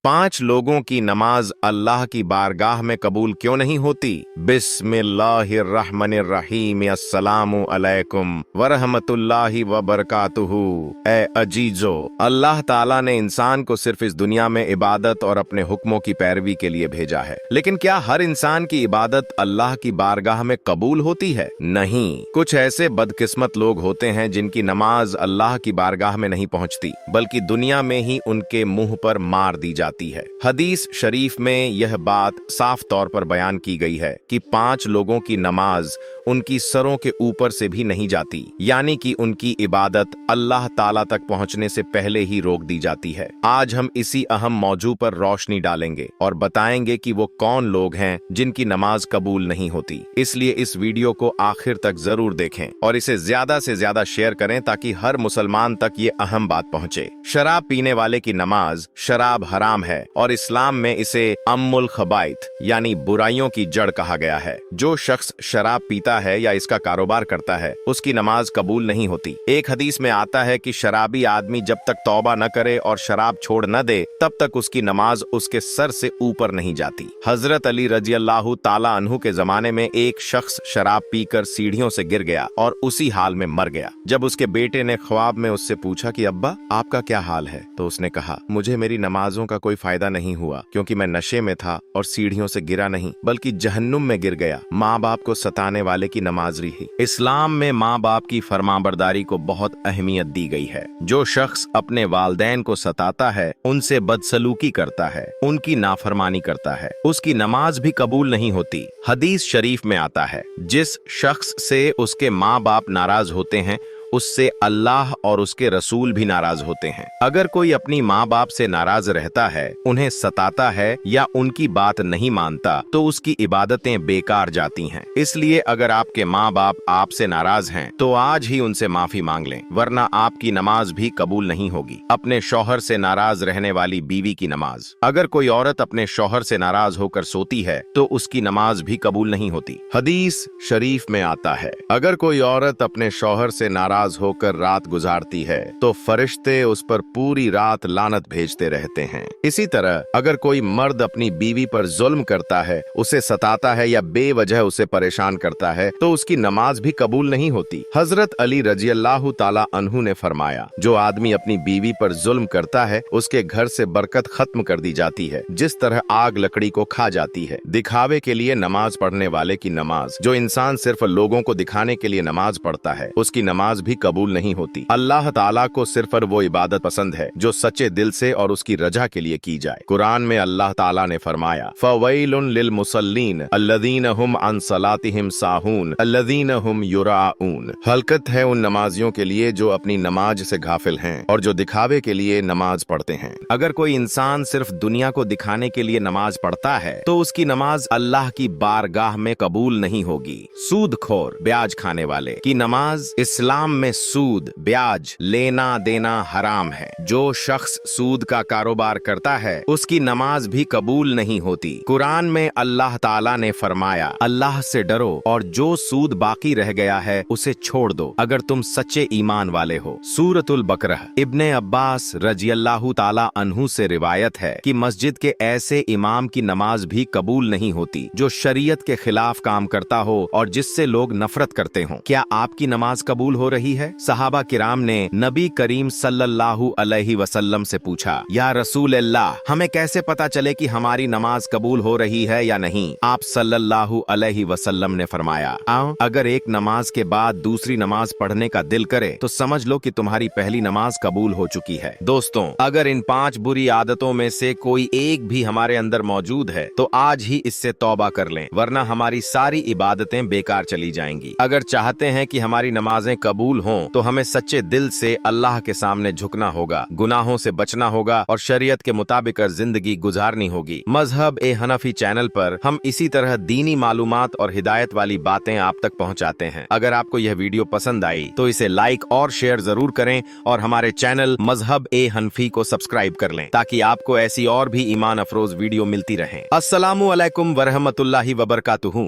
5 लोगों की नमाज अल्लाह की बारगाह में कबूल क्यों नहीं होती? बिस्मिल्लाहिर्रहमानिर्रहीम। अस्सलामु अलैकुम वरहमतुल्लाहि वबरकातुहू। ए अजीजो, अल्लाह ताला ने इंसान को सिर्फ इस दुनिया में इबादत और अपने हुक्मों की पैरवी के लिए भेजा है, लेकिन क्या हर इंसान की इबादत अल्लाह की बारगाह में कबूल होती है? नहीं। कुछ ऐसे बदकिस्मत लोग होते हैं जिनकी नमाज अल्लाह की बारगाह में नहीं पहुंचती, बल्कि दुनिया में ही उनके मुंह पर मार दी जाती है। हदीस शरीफ में यह बात साफ तौर पर बयान की गई है कि 5 लोगों की नमाज उनकी सरों के ऊपर से भी नहीं जाती, यानी कि उनकी इबादत अल्लाह ताला तक पहुंचने से पहले ही रोक दी जाती है। आज हम इसी अहम मौजू पर रोशनी डालेंगे और बताएंगे कि वो कौन लोग हैं जिनकी नमाज कबूल नहीं होती। इसलिए इस वीडियो को आखिर तक जरूर देखें और इसे ज्यादा से ज्यादा शेयर करें ताकि हर मुसलमान तक ये अहम बात पहुंचे। शराब पीने वाले की नमाज, शराब हराम है और इस्लाम में इसे अम्मुल खबाइथ यानी बुराइयों की जड़ कहा गया है। जो शख्स शराब पीता है या इसका कारोबार करता है, उसकी नमाज कबूल नहीं होती। एक हदीस में आता है कि शराबी आदमी जब तक तौबा न करे और शराब छोड़ न दे, तब तक उसकी नमाज उसके सर से ऊपर नहीं जाती। हजरत अली रज़ियल्लाहु ताला अन्हु के जमाने में एक शख्स शराब पीकर सीढ़ियों से गिर गया और उसी हाल में मर गया। जब उसके बेटे ने ख्वाब में उससे पूछा कि अब्बा, आपका क्या हाल है, तो उसने कहा, मुझे मेरी नमाजों का कोई फायदा नहीं हुआ, क्योंकि मैं नशे में था और सीढ़ियों से गिरा नहीं बल्कि जहन्नुम में गिर गया। माँ बाप को सताने वाले की नमाज रही। इस्लाम में माँ बाप की फरमाबरदारी को बहुत अहमियत दी गई है। जो शख्स अपने वालिदैन को सताता है, उनसे बदसलूकी करता है, उनकी नाफरमानी करता है, उसकी नमाज भी कबूल नहीं होती। हदीस शरीफ में आता है, जिस शख्स से उसके माँ बाप नाराज होते हैं, उससे अल्लाह और उसके रसूल भी नाराज होते हैं। अगर कोई अपनी माँ बाप से नाराज रहता है, उन्हें सताता है या उनकी बात नहीं मानता, तो उसकी इबादतें बेकार जाती हैं। इसलिए अगर आपके माँ बाप आपसे नाराज हैं, तो आज ही उनसे माफी मांग लें, वरना आपकी नमाज भी कबूल नहीं होगी। अपने शौहर से नाराज रहने वाली बीवी की नमाज। अगर कोई औरत अपने शौहर से नाराज होकर सोती है, तो उसकी नमाज भी कबूल नहीं होती। हदीस शरीफ में आता है, अगर कोई औरत अपने शौहर से नाराज होकर रात गुजारती है, तो फरिश्ते उस पर पूरी रात लानत भेजते रहते हैं। इसी तरह अगर कोई मर्द अपनी बीवी पर जुल्म करता है, उसे सताता है या बेवजह उसे परेशान करता है, तो उसकी नमाज भी कबूल नहीं होती। हजरत अली रज़ियल्लाहु ताला अन्हु ने फरमाया, जो आदमी अपनी बीवी पर जुल्म करता है, उसके घर से बरकत खत्म कर दी जाती है, जिस तरह आग लकड़ी को खा जाती है। दिखावे के लिए नमाज पढ़ने वाले की नमाज, जो इंसान सिर्फ लोगों को दिखाने के लिए नमाज पढ़ता है, उसकी नमाज भी कबूल नहीं होती। अल्लाह ताला को सिर्फ वो इबादत पसंद है जो सच्चे दिल से और उसकी रजा के लिए की जाए। कुरान में अल्लाह ताला ने फरमाया, फ़वैलुन लिल मुसल्लीन अल्लज़ीना हुम अन सलातिहिम साहून अल्लज़ीना हुम युराऊन। हलकत है उन नमाजियों के लिए जो अपनी नमाज से गाफिल हैं और जो दिखावे के लिए नमाज पढ़ते हैं। अगर कोई इंसान सिर्फ दुनिया को दिखाने के लिए नमाज पढ़ता है, तो उसकी नमाज अल्लाह की बारगाह में कबूल नहीं होगी। सूदखोर, ब्याज खाने वाले की नमाज, इस्लाम में सूद, ब्याज लेना देना हराम है। जो शख्स सूद का कारोबार करता है, उसकी नमाज भी कबूल नहीं होती। कुरान में अल्लाह ताला ने फरमाया, अल्लाह से डरो और जो सूद बाकी रह गया है उसे छोड़ दो, अगर तुम सच्चे ईमान वाले हो। सूरतुल बकरह। इब्ने अब्बास रज़ियल्लाहु ताला अन्हु से रिवायत है कि मस्जिद के ऐसे इमाम की नमाज भी कबूल नहीं होती जो शरीयत के खिलाफ काम करता हो और जिससे लोग नफरत करते हो। क्या आपकी नमाज कबूल हो रही है? सहाबा किराम ने नबी करीम सल्लल्लाहु अलैहि वसल्लम से पूछा, या रसूल अल्लाह, हमें कैसे पता चले कि हमारी नमाज कबूल हो रही है या नहीं? आप सल्लल्लाहु अलैहि वसल्लम ने फरमाया, अगर एक नमाज के बाद दूसरी नमाज पढ़ने का दिल करे तो समझ लो कि तुम्हारी पहली नमाज कबूल हो चुकी है। दोस्तों, अगर इन 5 बुरी आदतों में से कोई एक भी हमारे अंदर मौजूद है, तो आज ही इससे तौबा कर लें, वरना हमारी सारी इबादतें बेकार चली जाएंगी। अगर चाहते हैं कि हमारी नमाजें कबूल हों, तो हमें सच्चे दिल से अल्लाह के सामने झुकना होगा, गुनाहों से बचना होगा और शरीयत के मुताबिक जिंदगी गुजारनी होगी। मजहब ए हनफी चैनल पर हम इसी तरह दीनी मालूमात और हिदायत वाली बातें आप तक पहुंचाते हैं। अगर आपको यह वीडियो पसंद आई तो इसे लाइक और शेयर जरूर करें और हमारे चैनल मजहब ए हनफी को सब्सक्राइब कर लें, ताकि आपको ऐसी और भी ईमान अफरोज वीडियो मिलती रहे। अस्सलामु अलैकुम वरहमतुल्लाहि वबरकातुहू।